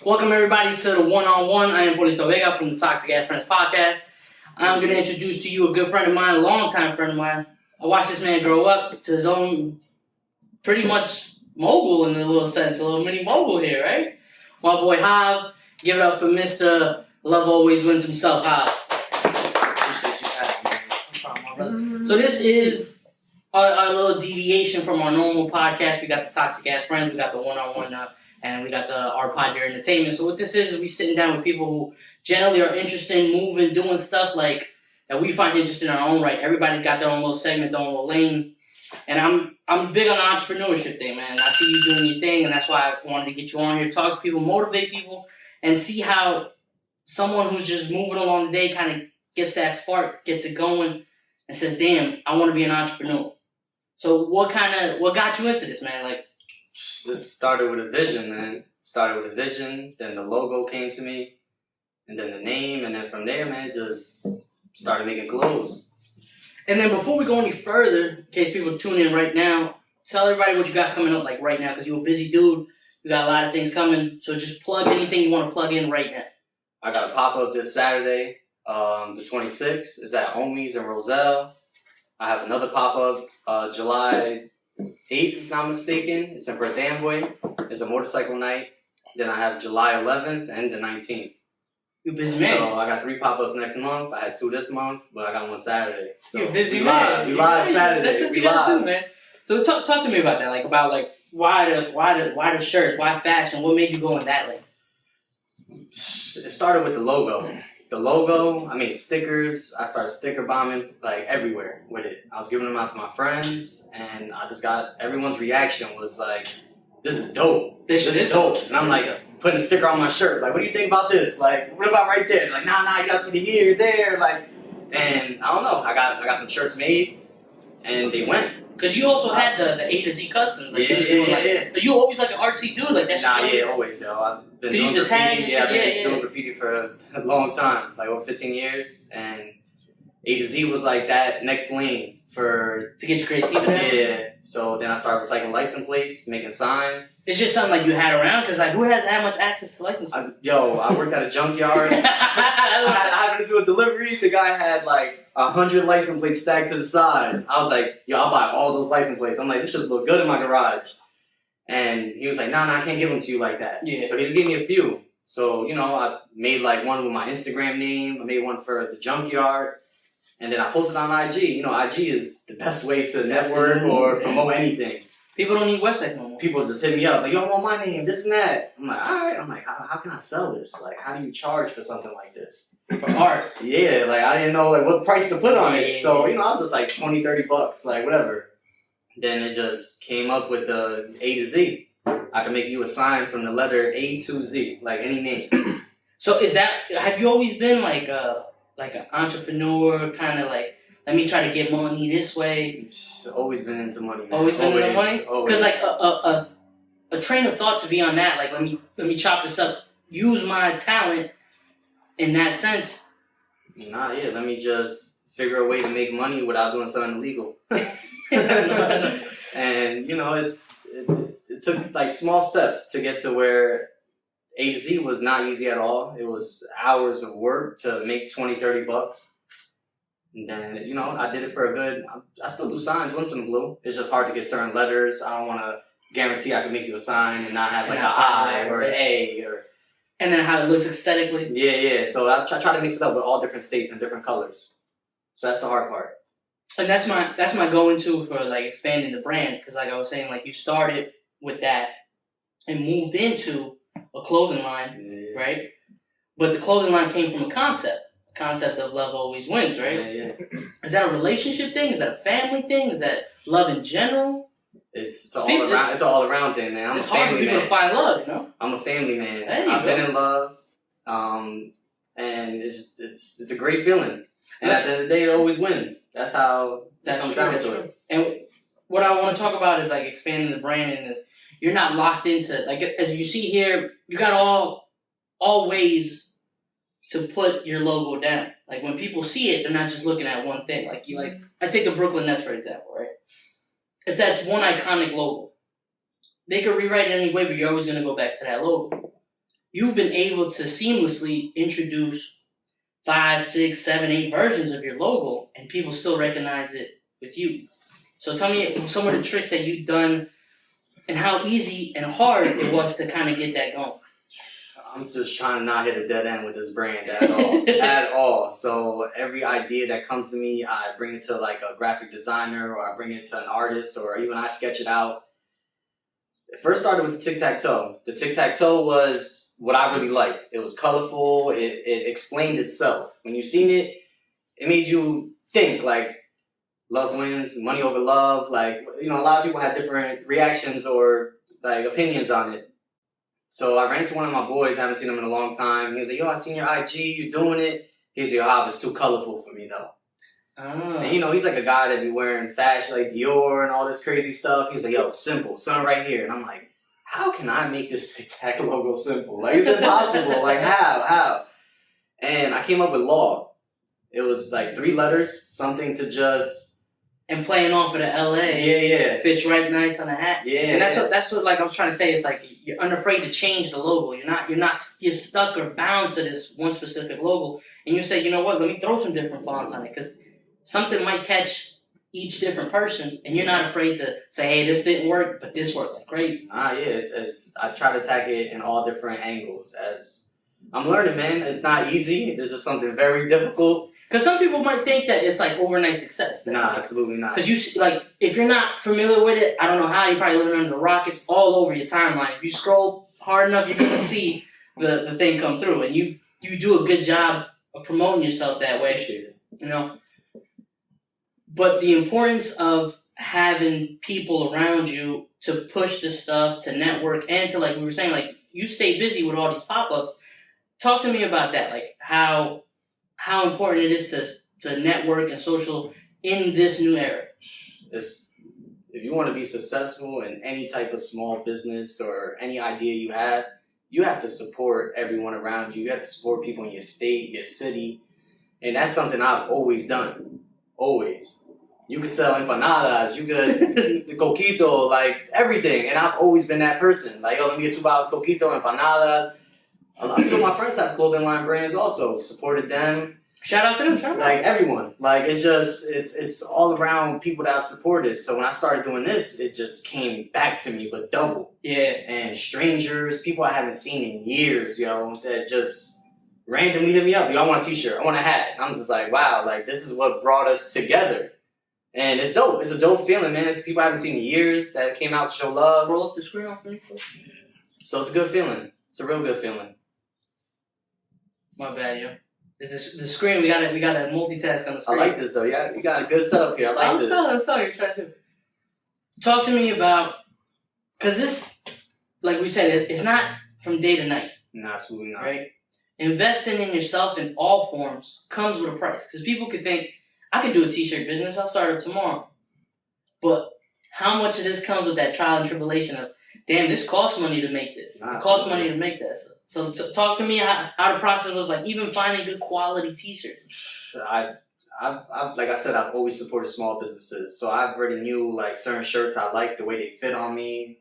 Welcome everybody to the One-on-One. I am Paulito Vega from the Toxic Ass Friends podcast. I'm going to introduce to you a good friend of mine, a longtime friend of mine. I watched this man grow up to his own pretty much mogul in a little sense, a little mini mogul here, right? My boy Javi. Give it up for Mr. Love Always Wins himself, Javi. Appreciate you having me. No problem, my brother. So this is our little deviation from our normal podcast. We got the Toxic Ass Friends, we got the One-on-One, and we got our pod here entertainment. So what this is we sitting down with people who generally are interested in moving, doing stuff like that we find interesting in our own right. Everybody's got their own little segment, their own little lane. And I'm big on the entrepreneurship thing, man. I see you doing your thing, and that's why I wanted to get you on here, talk to people, motivate people, and see how someone who's just moving along the day kind of gets that spark, gets it going, and says, damn, I want to be an entrepreneur. So what got you into this, man? Like, This started with a vision, man. Then the logo came to me, and then the name, and then from there, man, just started making clothes. and then before we go any further, in case people tune in right now, tell everybody what you got coming up like right now, because you're a busy dude. You got a lot of things coming, so just plug anything you want to plug in right now. I got a pop-up this Saturday, the 26th. It's at Omi's in Roselle. I have another pop-up July 8th, if not mistaken. It's in Perth Amboy. It's a motorcycle night. Then I have July 11th and the 19th. You're a busy man. So I got 3 pop-ups next month. I had 2 this month, but I got 1 Saturday. So You're a busy we man. Live. We live Saturday. That's what we you gotta live. do, man. So talk to me about that, like about like why the shirts, why fashion, what made you go in that lane? It started with the logo. I made stickers. I started sticker bombing like everywhere with it. I was giving them out to my friends, and I just got everyone's reaction was like, "This is dope. This is dope." And I'm like putting a sticker on my shirt. Like, what do you think about this? Like, what about right there? Like, nah, you gotta put it here, there. Like, and I don't know. I got some shirts made, and they went. Because you also had the A to Z customs. Like, Yeah. But you always like an artsy dude, like that's Always, yo. I've been You doing used to tag graffiti. and I've shit, been doing graffiti for a long time, like over 15 years, and A to Z was like that next lane for to get your creativity. yeah. So then I started recycling license plates, making signs. It's just something like you had around, because like who has that much access to license plates? I worked at a junkyard. I happened to do a delivery. The guy had like 100 license plates stacked to the side. I was like, yo, I'll buy all those license plates. I'm like, this just look good in my garage. And he was like, nah, I can't give them to you like that. Yeah. So he just gave me a few. So, I made like one with my Instagram name. I made one for the junkyard. And then I posted on IG. IG is the best way to network or promote anything. People don't need websites no more. People just hit me up, like, yo, I want my name, this and that. I'm like, all right. I'm like, how can I sell this? Like, how do you charge for something like this? For art. Yeah, like, I didn't know, like, what price to put on it. Yeah. So, I was just like $20-$30, like, whatever. Then it just came up with the A to Z. I can make you a sign from the letter A to Z, like any name. So have you always been like an entrepreneur, kind of like, let me try to get money this way? Always been into money, man. Always been into money? Always. Because like a train of thought to be on that, like let me chop this up, use my talent in that sense. Nah, yeah, let me just figure a way to make money without doing something illegal. And it took like small steps to get to where A to Z was not easy at all. It was hours of work to make $20-$30. And then, I did it for a good, I still do signs once in a blue. It's just hard to get certain letters. I don't want to guarantee I can make you a sign and not have like an I or an A or. And then how it looks aesthetically. Yeah. So I try to mix it up with all different states and different colors. So that's the hard part. And that's my go-to for like expanding the brand, because like I was saying, like you started with that and moved into a clothing line, right? But the clothing line came from a concept of love always wins, right? Yeah. Is that a relationship thing? Is that a family thing? Is that love in general? It's all around thing, man. It's hard for people to find love, I'm a family man. There you I've go. been in love, and it's a great feeling. And at the end of the day, it always wins. That's how it comes down to it. And what I want to talk about is like expanding the brand, and you're not locked into, like, as you see here, you got all ways to put your logo down. Like when people see it, they're not just looking at one thing. I take the Brooklyn Nets for example, right? That's one iconic logo. They could rewrite it any way, but you're always gonna go back to that logo. you've been able to seamlessly introduce 5, 6, 7, 8 versions of your logo, and people still recognize it with you. So tell me some of the tricks that you've done and how easy and hard it was to kind of get that going. I'm just trying to not hit a dead end with this brand at all. At all. So every idea that comes to me, I bring it to like a graphic designer, or I bring it to an artist, or even I sketch it out. It first started with the tic-tac-toe. The tic-tac-toe was what I really liked. It was colorful. It explained itself. When you seen it, it made you think, like, love wins, money over love. Like, you know, a lot of people had different reactions or, like, opinions on it. So I ran to one of my boys. I haven't seen him in a long time. He was like, yo, I seen your IG. You're doing it. He's like, yo, it's too colorful for me, though. Oh. And, you know, he's like a guy that be wearing fashion like Dior and all this crazy stuff. He was like, yo, simple, something right here. And I'm like, how can I make this tic-tac logo simple? Like, it's impossible. Like, how? And I came up with law. It was like 3 letters, something to just... And playing off of the LA. Yeah. Fits right nice on the hat. Yeah. And that's what like I was trying to say. It's like you're unafraid to change the logo. You're stuck or bound to this one specific logo. And you say, you know what, let me throw some different fonts on it. Because something might catch each different person, and you're not afraid to say, hey, this didn't work, but this worked like crazy. It's I try to attack it in all different angles. As I'm learning, man, it's not easy. This is something very difficult. Because some people might think that it's like overnight success. Nah, absolutely not. Because you like, if you're not familiar with it, I don't know how, you're probably living under the rock. It's all over your timeline. If you scroll hard enough, you're gonna see the thing come through, and you do a good job of promoting yourself that way. You know. But the importance of having people around you to push this stuff, to network, and to, like we were saying, like, you stay busy with all these pop-ups. Talk to me about that, like how important it is to network and social in this new era. If you want to be successful in any type of small business or any idea you have to support everyone around you. You have to support people in your state, your city. And that's something I've always done. Always. You could sell empanadas, you could the coquito, like everything. And I've always been that person. Like, yo, let me get $2 coquito, empanadas. A lot of my friends have clothing line brands also. Supported them. Shout out to them. Like everyone. Like it's all around people that I've supported. So when I started doing this, it just came back to me, but double. Yeah. And strangers, people I haven't seen in years, yo, that just randomly hit me up. Yo, I want a t-shirt. I want a hat. And I'm just like, wow, like this is what brought us together. And it's dope. It's a dope feeling, man. It's people I haven't seen in years that came out to show love. Scroll up the screen on for me. So it's a good feeling. It's a real good feeling. My bad, yo. Is the screen? We gotta multitask on the screen. I like this though. Yeah, you got a good setup here. I like this. I'm telling you, trying to talk to me about, because this, like we said, it's not from day to night. No, absolutely not. Right? Investing in yourself in all forms comes with a price. Because people could think, I could do a t-shirt business. I'll start it tomorrow. But how much of this comes with that trial and tribulation of, damn, this costs money to make this. It costs money to make this. So talk to me how the process was like, even finding good quality t-shirts. I've like I said, I've always supported small businesses. So I already knew like certain shirts I liked the way they fit on me.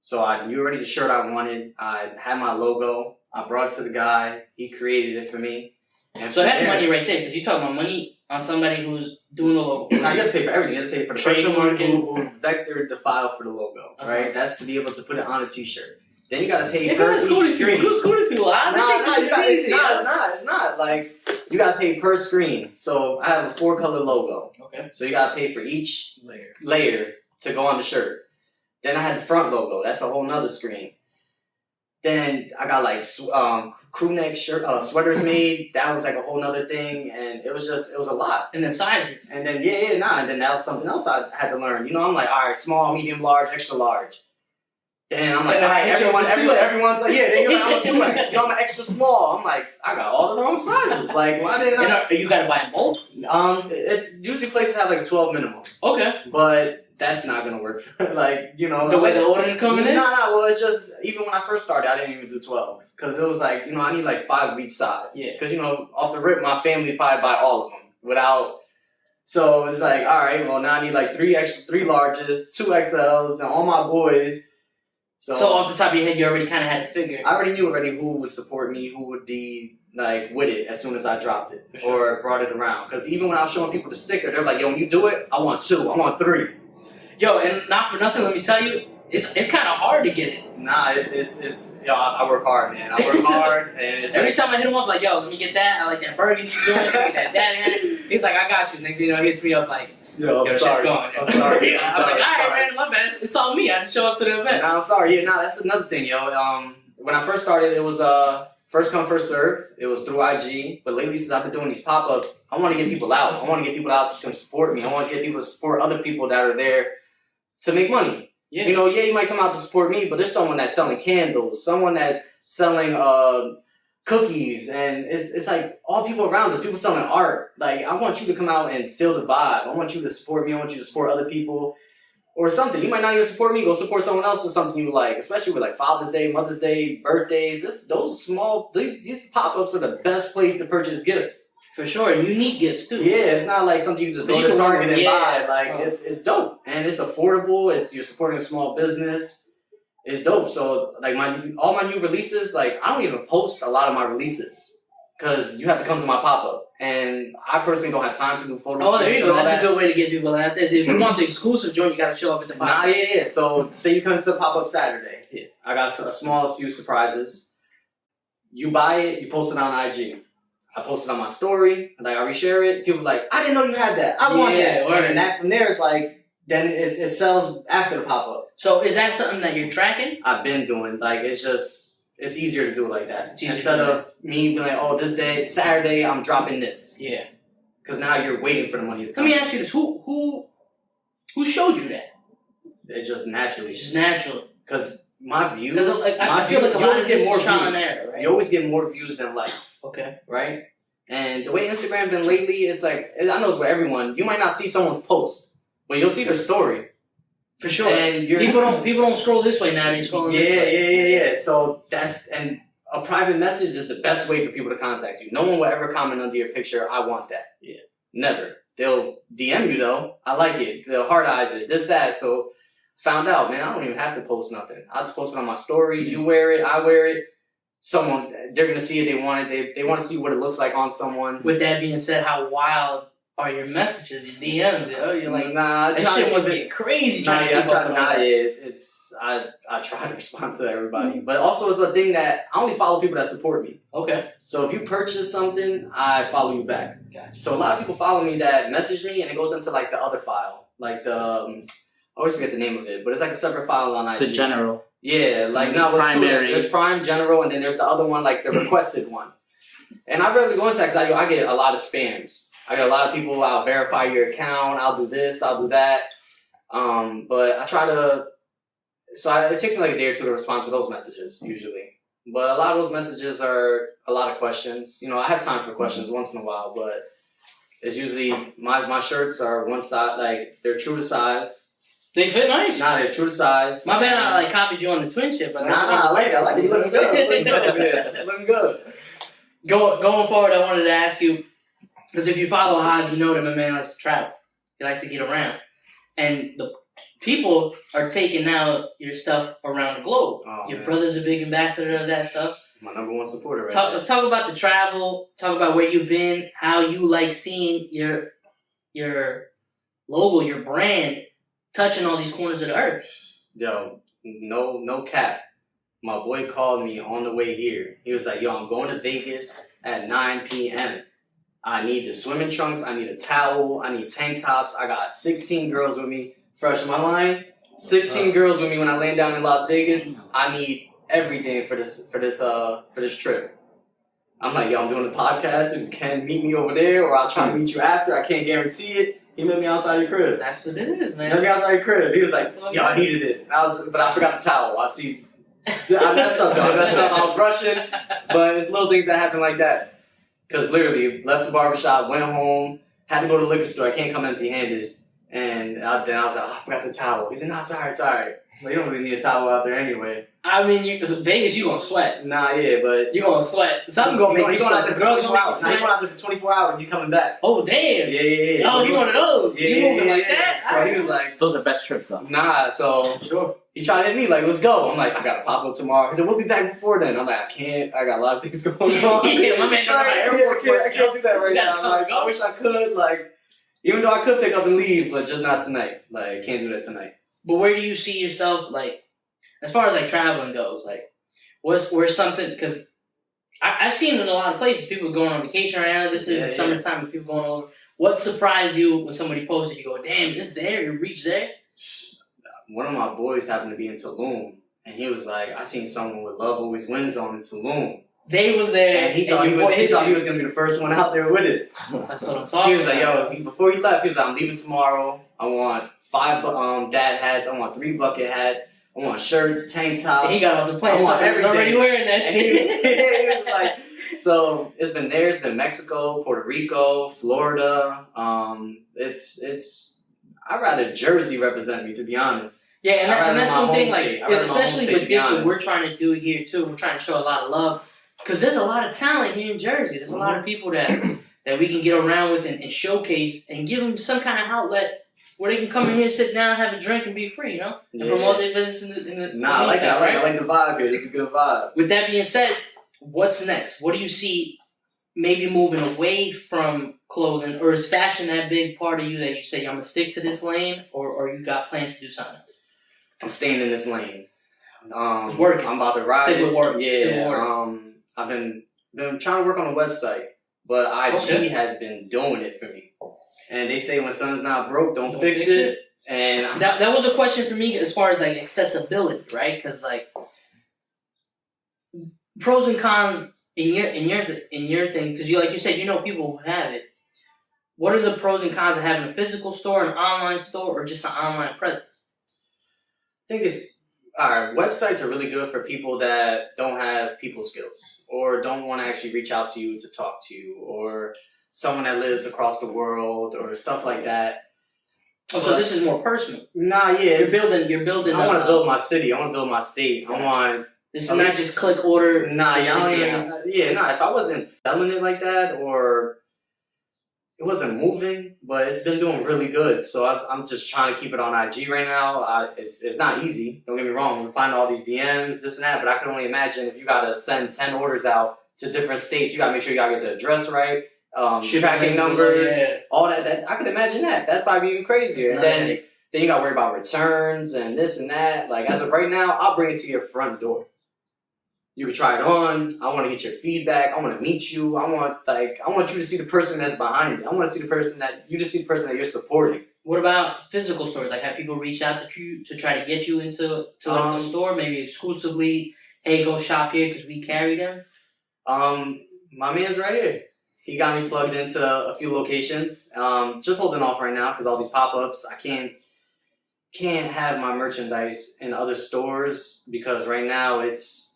So I knew already the shirt I wanted. I had my logo. I brought it to the guy. He created it for me. And so that's money right there, because you talk about money on somebody who's doing the logo. Now you have to pay for everything. You have to pay for the person who vectored the file for the logo, right? That's to be able to put it on a t-shirt. Then you gotta pay per screen. Go school these people. It's not. Like, you gotta pay per screen. So I have a 4-color logo. Okay. So you gotta pay for each layer to go on the shirt. Then I had the front logo. That's a whole nother screen. Then I got like crew neck sweaters made. That was like a whole nother thing, and it was a lot. And then sizes. And then and then that was something else I had to learn. You know, I'm like, all right, small, medium, large, extra large. Then I'm like, all right, everyone's like, yeah, I'm a 2X. You know, I'm an extra small. I'm like, I got all the wrong sizes. Like, why didn't I? You gotta buy them both? It's usually places have like a 12 minimum. Okay. But that's not gonna work. Like, you know, the way the orders are coming in. No. Well, it's just even when I first started, I didn't even do 12 because it was like, you know, I need like 5 of each size. Yeah. Because you know, off the rip, my family probably buy all of them without. So it's like, all right, well now I need like 3 larges, 2 XLs, then all my boys. So off the top of your head, you already kind of had to figure. I already knew who would support me, who would be like with it as soon as I dropped it or brought it around. Because even when I was showing people the sticker, they're like, "Yo, when you do it, I want 2, I want 3." Yo, and not for nothing, let me tell you, it's kind of hard to get it. Nah, it's yo, I work hard, man. I work hard, and it's every time I hit him up, like, "Yo, let me get that. I like that burgundy joint. That daddy." He's like, "I got you." Next thing you know, he hits me up like, "Yo, I'm sorry. I'm sorry." I'm like, "All right, man, my bad. It's all me. I didn't show up to the event." Nah, I'm sorry. Yeah, that's another thing, yo. When I first started, it was first come, first serve. It was through IG. But lately, since I've been doing these pop-ups, I want to get people out. I want to get people out to come support me. I want to get people to support other people that are there to make money. Yeah. You know, you might come out to support me, but there's someone that's selling candles, someone that's selling cookies, and it's like all people around us, people selling art. Like, I want you to come out and feel the vibe. I want you to support me. I want you to support other people or something. You might not even support me. Go support someone else with something you like, especially with like Father's Day, Mother's Day, birthdays. Those are small. These pop-ups are the best place to purchase gifts. For sure, and unique gifts too. Yeah, it's not like something you just go to Target and buy. Like, it's dope, and it's affordable. You're supporting a small business. It's dope. So like all my new releases, like I don't even post a lot of my releases because you have to come to my pop-up, and I personally don't have time to do photo shoots. Oh, there you go. That's a good way to get people out there. If you want the exclusive joint, you got to show up at the pop-up. Yeah. So say you come to the pop-up Saturday. Yeah. I got a few surprises. You buy it, you post it on IG. I posted on my story, like I reshare it. People are like, "I didn't know you had that. I want that." And that from there is like, then it sells after the pop up. So is that something that you're tracking? I've been doing. Like, it's easier to do it like that instead of me being like, "Oh, this day Saturday I'm dropping this." Yeah. Because now you're waiting for the money to come. Let me ask you this: Who showed you that? It just naturally. It's just natural. Because my views, I feel like a lot of get more trial views. and error, right? You always get more views than likes. Okay. Right? And the way Instagram been lately, it's like, I know it's with everyone. You might not see someone's post, but you'll see their story. For sure. And people don't scroll this way now. They scroll this way. Yeah. So and a private message is the best way for people to contact you. No one will ever comment under your picture, "I want that." Yeah. Never. They'll DM you though. "I like it." They'll heart eyes it. This, that. So found out, man, I don't even have to post nothing. I just post it on my story. You wear it, I wear it. They're gonna see it. They want it. They want to see what it looks like on someone. With that being said, how wild are your messages, your DMs? You're like, nah, that shit wasn't crazy. I try to respond to everybody, but also it's a thing that I only follow people that support me. Okay. So if you purchase something, I follow you back. Gotcha. So a lot of people follow me that message me, and it goes into like the other file, like the I always forget the name of it, but it's like a separate file on IG. The general. Yeah, like no, primary. There's Prime, General, and then there's the other one, like the requested one. And I rarely go into that because I get a lot of spams. I get a lot of people, "I'll verify your account, I'll do this, I'll do that." But I try to, it takes me like a day or two to respond to those messages, usually. But a lot of those messages are a lot of questions. You know, I have time for questions once in a while, but it's usually, my shirts are one size, like, they're true to size. They fit nice. Nah, they're true to size. My bad, I copied you on the twin shit, but I like it. You looking good. Looking good. Going forward, I wanted to ask you, because if you follow Javi, you know that my man likes to travel. He likes to get around. And the people are taking now your stuff around the globe. Oh, your man. brother's a big ambassador of that stuff. My number one supporter right Let's talk about the travel, talk about where you've been, how you like seeing your logo, your brand, touching all these corners of the earth. Yo, no cap. My boy called me on the way here. He was like, "Yo, I'm going to Vegas at 9 p.m. I need the swimming trunks. I need a towel. I need tank tops. I got 16 girls with me. Fresh in my line. 16 girls with me when I land down in Las Vegas. I need everything for this trip." I'm like, "Yo, I'm doing a podcast. You can meet me over there, or I'll try to meet you after. I can't guarantee it." He met me outside your crib. That's what it is, man. Met me outside your crib. He was like, "Yo, I needed it." But I forgot the towel. I messed up, though. I was rushing. But it's little things that happen like that. Because literally, left the barbershop, went home, had to go to the liquor store. I can't come empty-handed. And then I was like, "Oh, I forgot the towel." He said, "No, it's alright. Well, you don't really need a towel out there anyway." I mean, Vegas, you gonna sweat. Nah, yeah, but... You gonna sweat. Something gonna make you sweat. The girls gonna make you sweat. Now you going out there for 24 hours, you coming back. Oh, damn. Yeah. Oh, you one of those. Yeah, you moving like that? So he was like... Those are best trips, though. Nah, so... Sure. He tried to hit me like, let's go. I'm like, I got to pop up tomorrow. He said, we'll be back before then. I'm like, I can't. I got a lot of things going on. Yeah, my man I can't do that right now. I'm like, I wish I could. Like, even though I could pick up and leave, but just not tonight. Like, can't do that tonight. But where do you see yourself, like, as far as like traveling goes? Like, where's something? Because I've seen it in a lot of places. People going on vacation right now. This is the summertime, and people going all over. What surprised you when somebody posted? You go, damn, it's there. You reached there. One of my boys happened to be in Tulum, and he was like, I seen someone with Love Always Wins on in Tulum. They was there, and he thought he was going to be the first one out there with it. That's what I'm talking about. He was like, yo, before he left, he was like, I'm leaving tomorrow. I want 5 dad hats. I want 3 bucket hats. I want shirts, tank tops. And he got off the plane, so he was already wearing that shit. He was like, so it's been there. It's been Mexico, Puerto Rico, Florida. I'd rather Jersey represent me, to be honest. Yeah, and that's one thing, like, especially with this, what we're trying to do here, too. We're trying to show a lot of love. Because there's a lot of talent here in Jersey. There's a lot of people that we can get around with and showcase and give them some kind of outlet where they can come in here, sit down, have a drink, and be free, you know? And promote their business in the I like that. I like the vibe here. It's a good vibe. With that being said, what's next? What do you see maybe moving away from clothing? Or is fashion that big part of you that you say, I'm going to stick to this lane? Or you got plans to do something else? I'm staying in this lane. It's working. I'm about to ride. Stick with work. Yeah. I've been trying to work on a website, but IG has been doing it for me. And they say when something's not broke, don't fix it. And that was a question for me as far as like accessibility, right? Because like pros and cons in your thing, because like you said, you know people who have it. What are the pros and cons of having a physical store, an online store, or just an online presence? I think our websites are really good for people that don't have people skills or don't want to actually reach out to you to talk to you, or someone that lives across the world or stuff like that. Oh, so this is more personal. Nah, yeah. You're building. I want to build my city. I want to build my state. I want. This is not just click order. Nah, if I wasn't selling it like that, or it wasn't moving, but it's been doing really good. So I'm just trying to keep it on IG right now. It's not easy. Don't get me wrong. We're replying to all these DMs, this and that. But I can only imagine if you got to send 10 orders out to different states, you got to make sure you got to get the address right, tracking numbers, all that. I can imagine that. That's probably even crazier. And then you got to worry about returns and this and that. Like, as of right now, I'll bring it to your front door. You can try it on. I want to get your feedback. I want to meet you. I want you to see the person that's behind it. I want to see the person that you're supporting. What about physical stores? Like, have people reached out to you to try to get you into a store, maybe exclusively? Hey, go shop here because we carry them. My man's right here. He got me plugged into a few locations. Just holding off right now because all these pop-ups. I can't have my merchandise in other stores because right now it's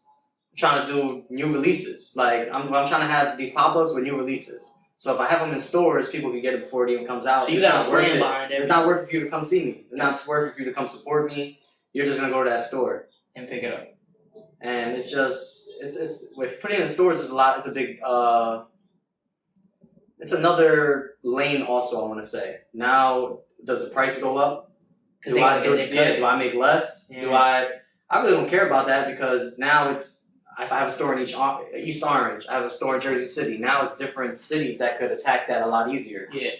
trying to do new releases. Like, I'm trying to have these pop-ups with new releases. So if I have them in stores, people can get it before it even comes out. So you got a plan behind it. It's not worth it for you to come see me. It's not worth it for you to come support me. You're just gonna go to that store and pick it up. And it's just with putting it in stores is a lot. It's a big it's another lane. Also, I want to say now, does the price go up? Do I make less? Yeah. I really don't care about that because now if I have a store in East Orange, I have a store in Jersey City. Now it's different cities that could attack that a lot easier. Yeah.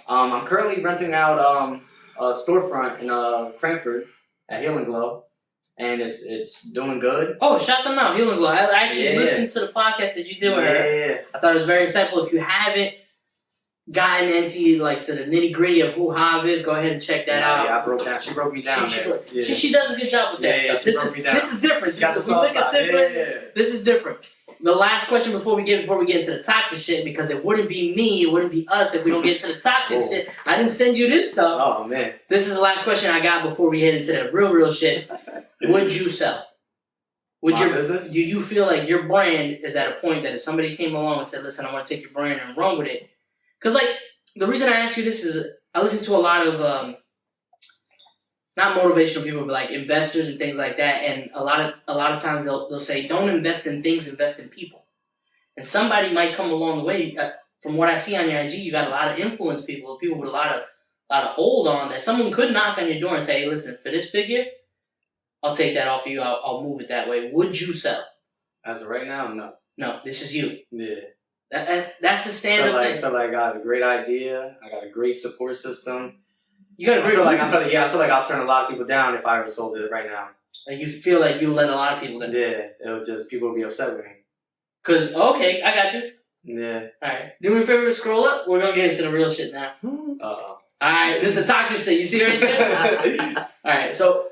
I'm currently renting out a storefront in Cranford at Heal and Glow, and it's doing good. Oh, shout them out, Heal and Glow. I actually listened to the podcast that you did with her. Yeah. I thought it was very simple. If you haven't gotten into to the nitty gritty of who Javi is, go ahead and check that out. Yeah, I broke down. She broke me down. She does a good job with that stuff. This is different. This is different. The last question before we get into the toxic shit, because it wouldn't be me, it wouldn't be us if we don't get into the toxic shit. I didn't send you this stuff. Oh man. This is the last question I got before we head into that real shit. Would you sell? My business? Do you feel like your brand is at a point that if somebody came along and said, listen, I want to take your brand and run with it? Because, like, the reason I ask you this is I listen to a lot of, not motivational people, but, like, investors and things like that. And a lot of times they'll say, don't invest in things, invest in people. And somebody might come along the way. From what I see on your IG, you got a lot of influence people with a lot of hold on that someone could knock on your door and say, hey, listen, for this figure, I'll take that off of you. I'll move it that way. Would you sell? As of right now, no. No, this is you. Yeah. That's the stand-up thing. I feel like I got a great idea. I got a great support system. You got a great. I feel like I'll turn a lot of people down if I ever sold it right now. Like you feel like you let a lot of people down. Yeah, people will be upset with me. Cause okay, I got you. Yeah. All right. Do me a favor, scroll up. We're gonna get into the real shit now. Uh-oh. All right, this is the toxic shit. You see right there? All right, so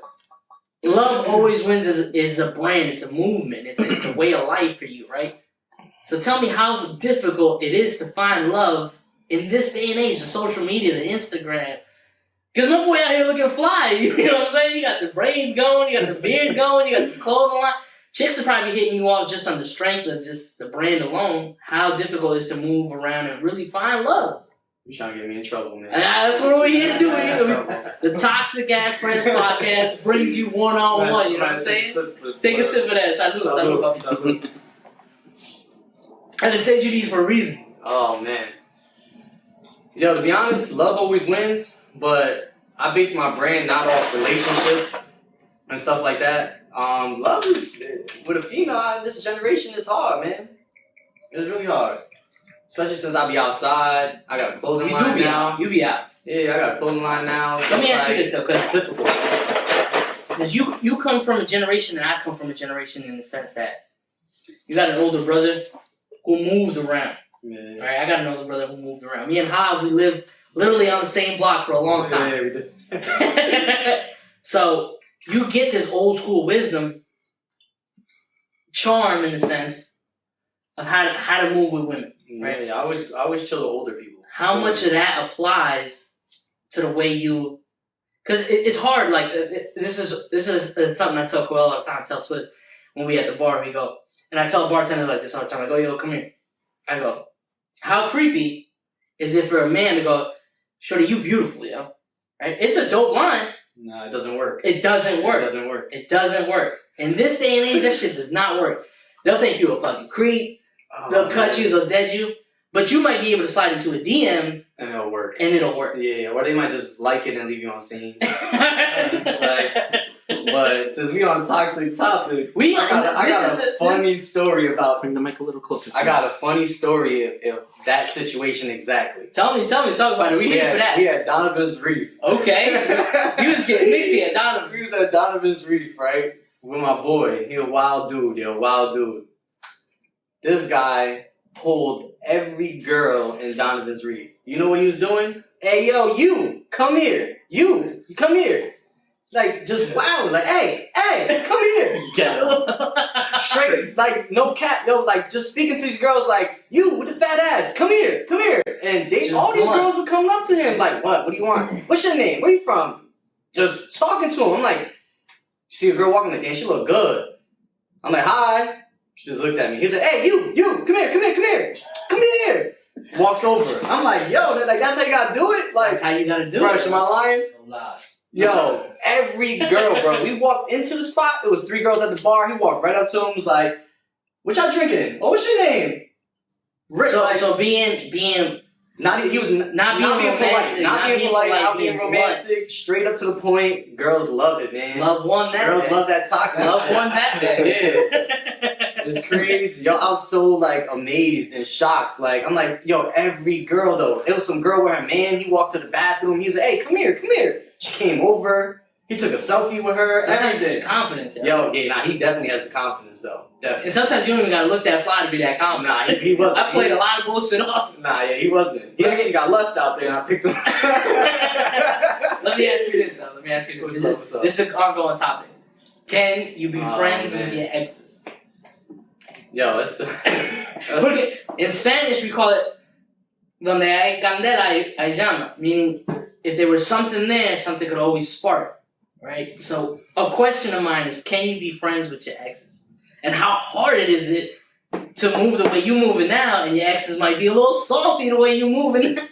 love always wins is a brand. It's a movement. It's a way of life for you, right? So tell me how difficult it is to find love in this day and age, the social media, the Instagram. Because my boy out here looking fly, you know what I'm saying? You got the braids going, you got the beard going, you got the clothing line. Chicks will probably be hitting you off just on the strength of just the brand alone. How difficult it is to move around and really find love. You trying to get me in trouble, man. And that's what we're here to do. The Toxic Ass Friends podcast brings you one-on-one, you know what I'm saying? Take a sip of that. Salud. I didn't send you these for a reason. Oh, man. Yo, to be honest, love always wins, but I base my brand not off relationships and stuff like that. Love is, with a female, this generation is hard, man. It's really hard. Especially since I be outside. I got a clothing line now. You be out. Yeah, I got a clothing line now. Let me ask you this, though, because it's difficult. Because you come from a generation, and I come from a generation in the sense that you got an older brother who moved around. Yeah. Right? I got an older brother who moved around. Me and Javi, we lived literally on the same block for a long time. Yeah, we did. So you get this old school wisdom, charm in the sense of how to move with women. Right? Yeah, I always chill with older people. How much of that applies to the way you? Because it's hard. Like this is something I tell Coel all the time. I tell Swiss when we at the bar, we go, and I tell bartenders like this all the time. I go, yo, come here. I go, how creepy is it for a man to go, shorty, you beautiful, yo? Right? It's a dope line. No, it doesn't work. It doesn't work. It doesn't work. It doesn't work. In this day and age, that shit does not work. They'll think you a fucking creep. They'll cut you. They'll dead you. But you might be able to slide into a DM. And it'll work. Yeah, or they might just like it and leave you on scene. But since we on a toxic topic, I got a funny story about... Bring the mic a little closer. I got a funny story of that situation exactly. Tell me, talk about it. We here for that. We at Donovan's Reef. Okay. You was getting mixy at Donovan's. We was at Donovan's Reef, right? With my boy. He a wild dude, This guy pulled every girl in Donovan's Reef. You know what he was doing? Hey, yo, you, come here. You, come here. Like, just wow. Like, hey, come here. Straight, like, no cat. Yo, like, just speaking to these girls like, you with the fat ass, come here. And all these girls were coming up to him like, what do you want? What's your name? Where you from? Just talking to him. I'm like, you see a girl walking like, damn, she look good. I'm like, hi. She just looked at me. He said, hey, you, come here. Walks over. I'm like, yo, that's how you gotta do it? Like, that's how you gotta do fresh, it. Am I lying? No lie. Yo, every girl, bro. We walked into the spot. It was 3 girls at the bar. He walked right up to him. Was like, "What y'all drinking? Oh, what's your name?" So being not being polite, not being romantic. Straight up to the point. Girls love it, man. Love won that. Girls day. love that toxic. Love shit. won that day. Yeah. It's crazy. Yo, I was so like amazed and shocked. Like, I'm like, yo, every girl though. It was some girl with her man. He walked to the bathroom. He was like, hey, come here. She came over. He took a selfie with her. Everything. Confidence. Yo, he definitely has the confidence though. Definitely. And sometimes you don't even gotta look that fly to be that confident. Nah, he wasn't. I played a lot of bullshit off. Nah, yeah, he wasn't. He actually got left out there and I picked him. Let me ask you this though. What's up? This is an ongoing topic. Can you be friends with your exes? Yo, Porque in Spanish we call it donde hay candela hay llama, meaning if there was something there, something could always spark, right? So a question of mine is, can you be friends with your exes? And how hard is it to move the way you moving now, and your exes might be a little salty the way you moving? Me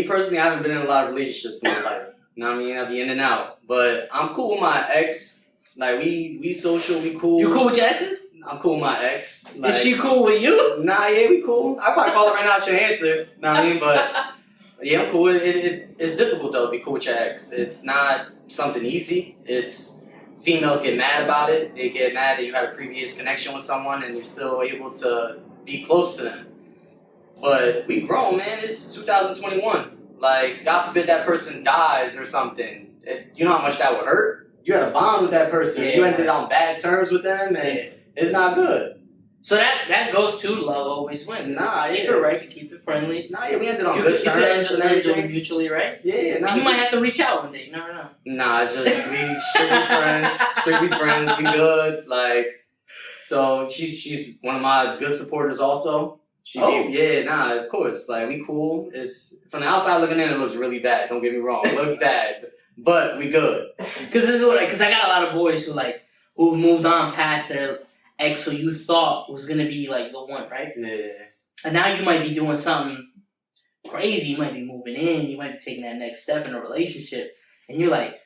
personally, I haven't been in a lot of relationships in my life. I be in and out. But I'm cool with my ex. Like, we social, we cool. You cool with your exes? I'm cool with my ex. Like, is she cool with you? Nah, yeah, we cool. I probably call her right now, she'll answer. But Yeah, I'm cool. It's difficult though to be cool with your ex. It's not something easy. It's females get mad about it. They get mad that you had a previous connection with someone and you're still able to be close to them. But we grown, man. It's 2021. Like, God forbid that person dies or something. You know how much that would hurt? You had a bond with that person. Yeah. You ended on bad terms with them, and it's not good. So that goes to love always wins. Nah, you keep yeah. it right. You keep it friendly. Nah, yeah, we ended on You good could terms and everything. mutually, right? Yeah, nah, And you might have to reach out one day. You never know. Nah, it's just we strictly friends. Strictly friends. We good. Like, so she's one of my good supporters also. Of course. Like, we cool. It's from the outside looking in, it looks really bad. Don't get me wrong, it looks bad, but we good. Because I got a lot of boys who moved on past their ex who you thought was gonna be like the one, right? Yeah. And now you might be doing something crazy. You might be moving in. You might be taking that next step in a relationship, and you're like,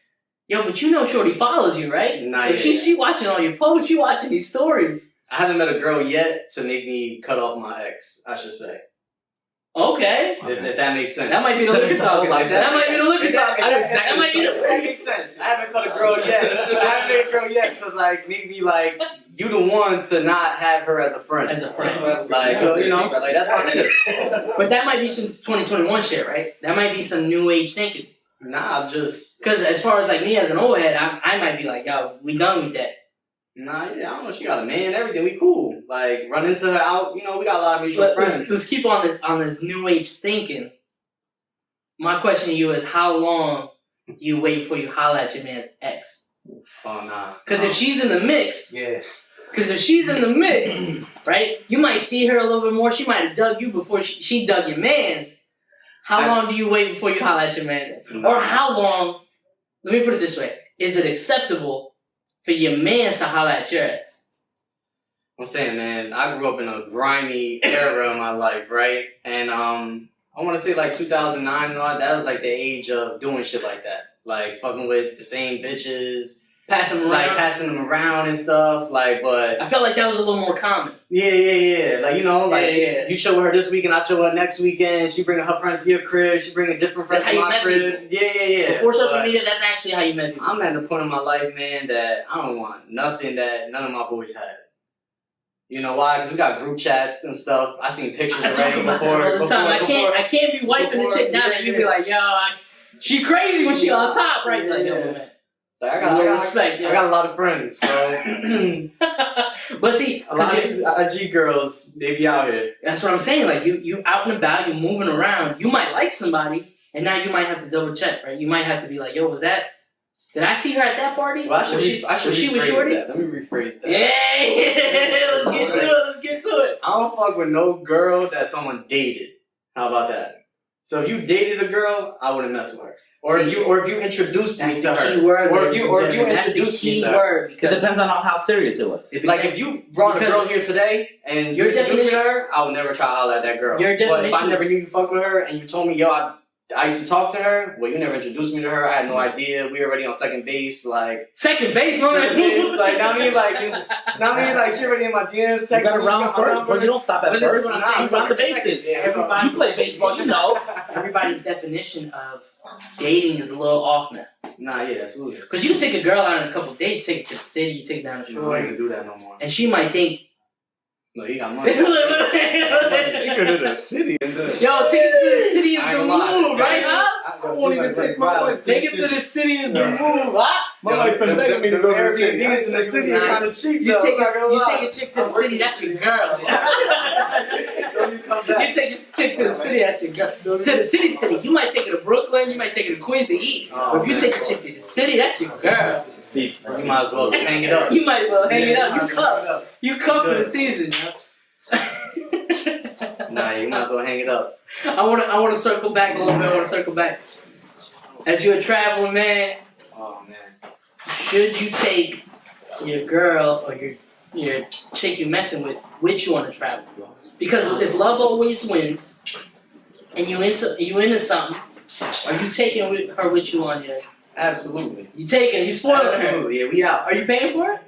yo, but you know, Shorty follows you, right? Nah, so yeah. she watching all your posts. She watching these stories. I haven't met a girl yet to make me cut off my ex, I should say. Okay. If that makes sense. That might be the liquor talking. That might be the liquor talking. That might be that makes sense. I haven't cut a girl yet. I haven't made a girl yet to like make me like you the one to not have her as a friend. As a friend. Like, you know, like that's my nigga. But that might be some 2021 shit, right? That might be some new age thinking. Nah, I'm just... Because as far as like me as an old head, I might be like, yo, we done with that. Nah, yeah, I don't know. She got a man, everything. We cool. Like, run into her out. You know, we got a lot of mutual friends. Let's keep on this new age thinking. My question to you is, how long do you wait before you holler at your man's ex? Oh, nah. Because if she's in the mix... Yeah. Because if she's in the mix, right, you might see her a little bit more. She might have dug you before she dug your man's. How long do you wait before you holler at your man's ex? Or how long... Let me put it this way. Is it acceptable for your man to holler at your ex? I'm saying, man, I grew up in a grimy era of my life, right? And I want to say like 2009 and all that was like the age of doing shit like that. Like fucking with the same bitches. Passing them around? Like passing them around and stuff. Like, but... I felt like that was a little more common. Yeah. Like, you know, like Yeah. you chill with her this weekend, I chill with her next weekend. She bringing her friends to your crib. She bringing different friends That's to how my you crib. met people. Yeah. Before social But media, that's actually how you met people. I'm at the point in my life, man, that I don't want nothing that none of my boys had. You know why? Because we got group chats and stuff. I seen pictures I talk already about before. that all the time. I can't be wiping the chick down and you be like, yo, she crazy when she on top, right? Like, yo, man. Like, I got respect. I got a lot of friends, so but see, a lot of these IG girls, they be out here. That's what I'm saying. Like you out and about, you moving around. You might like somebody, and now you might have to double check, right? You might have to be like, yo, was that? Did I see her at that party? Well, I should rephrase that. Let me rephrase that. Yeah, let's get to it. I don't fuck with no girl that someone dated. How about that? So if you dated a girl, I wouldn't mess with her. Or if you introduced me to her, or if you introduced me to her, It depends on how serious it was. Like if you brought a girl here today and you introduced me to her, I would never try to holler at that girl. But if I never knew you fucked with her and you told me, yo, I used to talk to her, well, you never introduced me to her. I had no idea. We were already on second base, like second base, my man. Like now she already in my DMs. Text her around first, but you don't stop at first. What I'm saying, you run the bases. Everybody, you play baseball, you know. Everybody's definition of dating is a little off now. Nah, yeah, absolutely. Because you can take a girl out on a couple dates, take it to the city, you take it down the shore. I don't even do that no more. And she might think, no, you got money. Take her to the city and then... yo, take it to the city is the move, right, huh? I won't even take my wife. Take it to the city is the move, huh? My wife been begging me to go to the city. Airbnbs in the city are kind of cheap. You take a chick to the city, that's your girl. You take a chick to the city, that's your girl. To the city. You might take her to Brooklyn, you might take her to Queens to eat. But if you take a chick to the city, that's your girl. Steve, you might as well just hang it up. You might as well hang it up. You cup for the season, yo. Nah, you might as well hang it up. I want to circle back a little bit. As you're a traveling man, Oh man, should you take your girl or your chick you messing with you on a travel? Because if love always wins, and you into something, are you taking her with you on your? absolutely. You taking? You spoiling her? Absolutely, yeah, we out. Are you paying for it?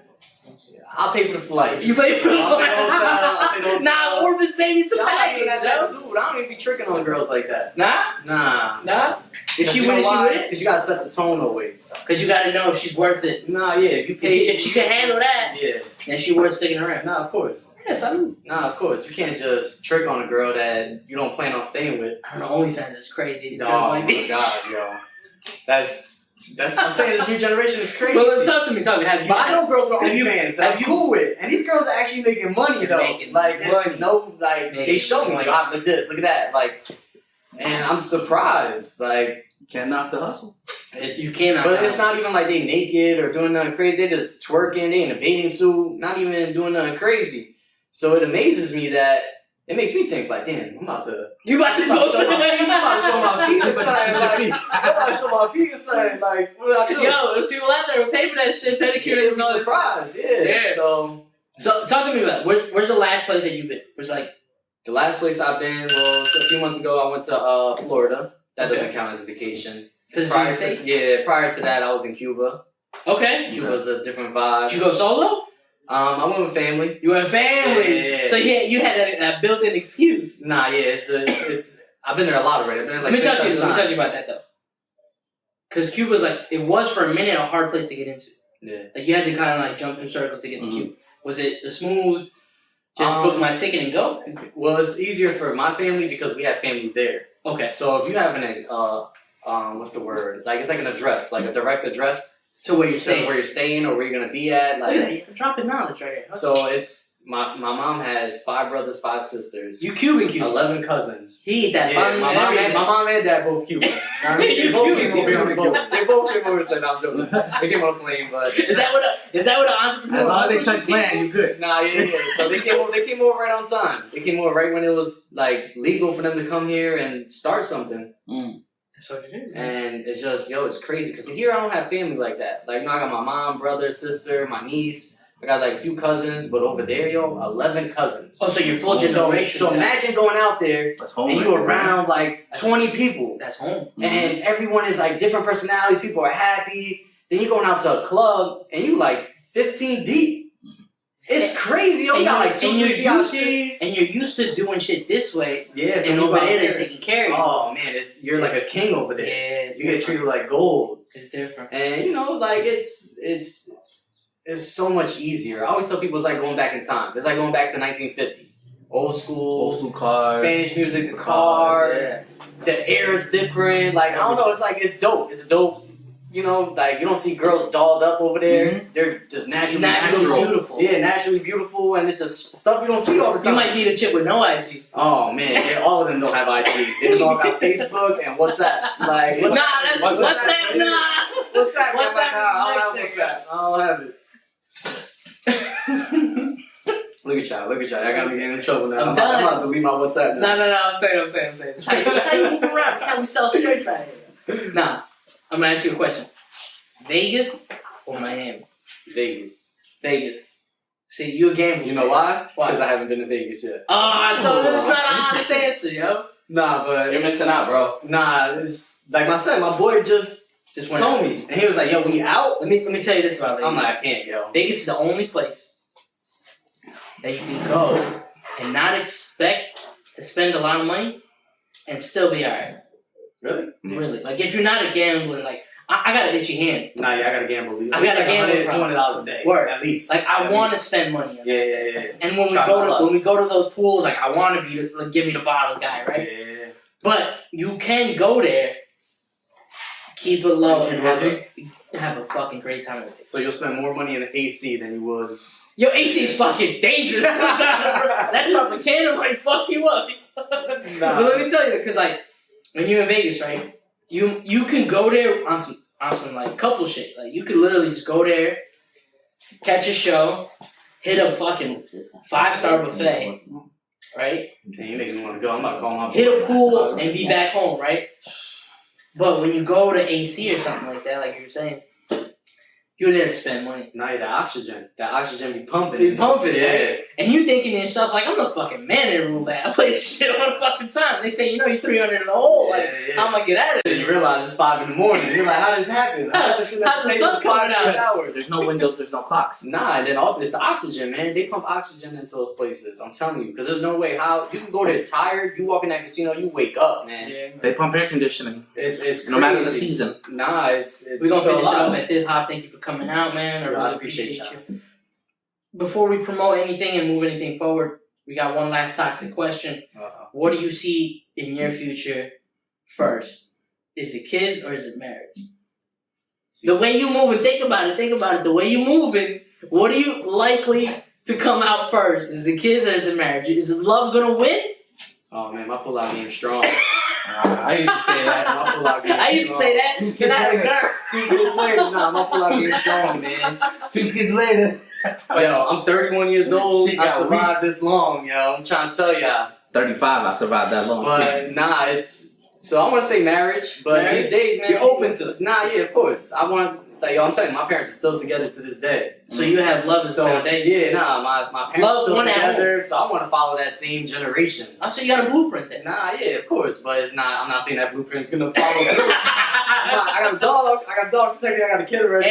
I'll pay for the flight. You pay for the I'll pay the hotel, I'll pay the hotel. Nah, Orbit's baby, it's a I ain't package, that type yo. of dude. I don't even be tricking on girls like that. Nah? Nah. If she with it, she with it? Because you gotta set the tone always. Because you gotta know if she's worth it. Nah, yeah. If you pay, If she can handle that, yeah. then she worth sticking around. Nah, of course. Yes, I do. Nah, of course. You can't just trick on a girl that you don't plan on staying with. I don't know, OnlyFans is crazy. These Oh girls my like me. god, yo. That's I'm saying this new generation is crazy. But talk to me. Have you? But I know girls with have you- OnlyFans that I'm cool with, and these girls are actually making money though. Making Like money. it's no, like they Making show me like, ah, look at this, look at that, like, and I'm surprised. Like Can't knock the hustle. You cannot. but it's not even like they naked or doing nothing crazy. They just twerking. They in a bathing suit, not even doing nothing crazy. So it amazes me that it makes me think like, damn, I'm about to. You about to I'm about go to show my feet. I'm about to show my feet. But Like, you should I'm about to show my feet inside. Like, what do I do? Yo, there's people out there who pay for that shit, pedicures You'd and be all that. surprised. Yeah. Yeah. So Talk to me about it. Where's the last place that you've been? Where's like the last place I've been, well, a few months ago, I went to Florida. That Okay. doesn't count as a vacation. because Prior to that, I was in Cuba. Okay. Cuba's a different vibe. Did you go solo? I went with family. You went families. Yeah. So you had that built-in excuse. Nah, yeah, it's. I've been there a lot already. I've been there like Let me six, tell you 7 times. about that though. Because Cuba's like it was for a minute a hard place to get into. Yeah. Like you had to kind of like jump through circles to get to Mhm. Cuba. Was it a smooth? Just book my ticket and go. Well, it's easier for my family because we have family there. Okay. So if you have what's the word? Like it's like an address, like a direct address To where you're to staying. where you're staying or where you're gonna be at. Look at Like that. You're dropping knowledge right here. so, it's my mom has 5 brothers, 5 sisters, You Cuban. 11 cousins. He ate that Yeah, bun my and mom everything. and dad both Cuban. You They both Cuban, came over you on the Cuban. boat. They both came over and said, "No, I'm joking." They came on a plane, but Is that what an entrepreneur? As long as they hustles touch people? land, you good. nah, yeah. So they came over right on time. They came over right when it was like legal for them to come here and start something. That's what it is. And it's just, it's crazy. Because here I don't have family like that. Like, I got my mom, brother, sister, my niece. I got like a few cousins. But over there, 11 cousins. Oh, so you're full So generation. imagine going out there That's home. and you around like 20 people. That's home. And everyone is like different personalities. People are happy. Then you're going out to a club and you like 15 deep. It's crazy. You got like 2, 3 VIPs. And you're used to doing shit this way. Yeah, so And you over out there, they're there, taking care of you. oh man, you're like a king over there. Yeah, it's You get different. treated like gold. It's different. And like it's so much easier. I always tell people it's like going back in time. It's like going back to 1950. Old school cars. Spanish music, the cars, Yeah. the air is different. Like I don't know, it's dope. It's dope. Like you don't see girls dolled up over there. They're just naturally Naturally beautiful. Yeah, naturally beautiful, and it's just stuff you don't see all the time. You might meet a chick with no IG. Oh man, all of them don't have IG. They just all got Facebook and WhatsApp. Like Nah, WhatsApp, that's WhatsApp, WhatsApp. Nah. WhatsApp. WhatsApp I is don't the next have WhatsApp. I don't have it. Look at y'all. I gotta be getting in trouble now. I'm I'm telling about to delete my WhatsApp now. No. I'm saying. That's how you move around. That's how we sell shirts out here. Nah, I'm gonna ask you a question. Vegas or Miami? Vegas. Vegas. See, you a gambler. You know why? Why? Because I haven't been to Vegas yet. Oh, so that's not an honest answer, yo. Nah, but You're missing out, bro. it's like I said, my boy just Just went told me, and he was like, "Yo, we out." Let me tell you this about Vegas. I'm like, I can't, yo. Vegas is the only place that you can go and not expect to spend a lot of money and still be alright. Really? Really. Like, if you're not a gambling, like, I got an itchy hand. Nah, yeah, I gotta gamble. I gotta gamble, $200 a day. Word. At least. Like, I At want to least. spend money on Yeah, this. yeah, yeah. And when Try my luck. we go to those pools, like, I want to be, like, give me the bottle guy, right? Yeah. But you can go there, keep it low, and have a fucking great time with it. So you'll spend more money in an AC than you would. Yo, AC is fucking dangerous sometimes, bro. That Tropicana might fuck you up. But let me tell you, because, like, when you're in Vegas, right, you can go there on some like, couple shit. Like, you could literally just go there, catch a show, hit a fucking 5-star buffet, right? Damn, you make me want to go. I'm about to call my Hit a pool and be back home, right? But when you go to AC or something like that, like you were saying, You there to spend money. Now you that oxygen be pumping. Be pumping, yeah. right? And you thinking to yourself, like, I'm the fucking man in roulette. I play this shit all the fucking time. They say, you're 300 in the hole. Like, how am I get out of Then it? you realize it's 5 in the morning. You're like, how does this happen? How's the sun coming out? 6 hours. There's no windows, there's no clocks. Nah, and then it's the oxygen, man. They pump oxygen into those places. I'm telling you, because there's no way how you can go there tired. You walk in that casino, you wake up, man. Yeah. They pump air conditioning. It's crazy. No matter the season. Nah, it's We're going to finish it alive. off at this. Javi, thank you for coming out, man. I Yeah, really appreciate you. Before we promote anything and move anything forward, we got one last toxic question. Uh-oh. What do you see in your future first? Is it kids or is it marriage? The way you moving, think about it. The way you moving, what are you likely to come out first? Is it kids or is it marriage? Is love gonna win? Oh man, my pull-out game strong. I used to say that. My pull-out game I used to say that. Can I have a girl? 2 kids later, nah, my pull-out game strong, man. 2 kids later. Yo, I'm 31 years old. Shit I got survived this long, yo. I'm trying to tell y'all. 35, I survived that long. But nah, so I want to say marriage, but Marriage? these days, man, You're open to it. Nah, yeah, of course. I want, I'm telling you, my parents are still together to this day. So you have love as a So foundation. yeah, nah, my parents Love are still one at together, so I want to follow that same generation. I'm sure you got a blueprint then. Nah, yeah, of course, but it's not. I'm not saying that blueprint's gonna follow through. I got a dog. I got a kid already.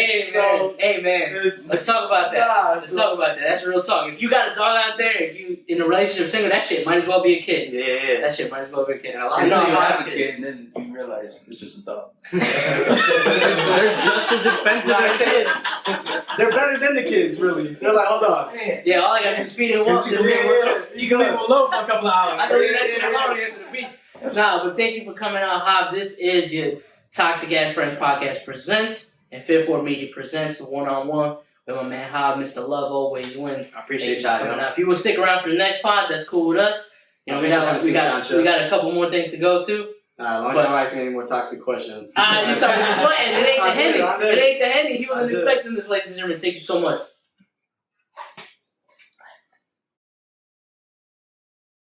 Hey man. Let's talk about that. Let's talk about that. That's real talk. If you got a dog out there, if you in a relationship single, that shit might as well be a kid. Yeah. That shit might as well be a kid. And a lot of Until times you I have have a kids. kid, and then you realize it's just a dog. They're just as expensive Nah, as kids. They're better than the kids, really. They're like, hold on. Yeah, all I got to do is feed and walk. You can leave them alone for a couple of hours. I can leave that shit alone here to the beach. Nah, but thank you for coming out, Jav. This is your Toxic Ass Friends podcast presents, and Fifth Ward Media presents the one-on-one with my man Jav. Mr. Love always wins. I appreciate Thank you for y'all. coming out. If you will stick around for the next pod, that's cool with us. You know, we got a couple more things to go to. As long as you don't ask me any more toxic questions. You started sweating. It ain't the I Henny. did. It ain't the Henny. He wasn't I did. expecting this, ladies and gentlemen. Thank you so much.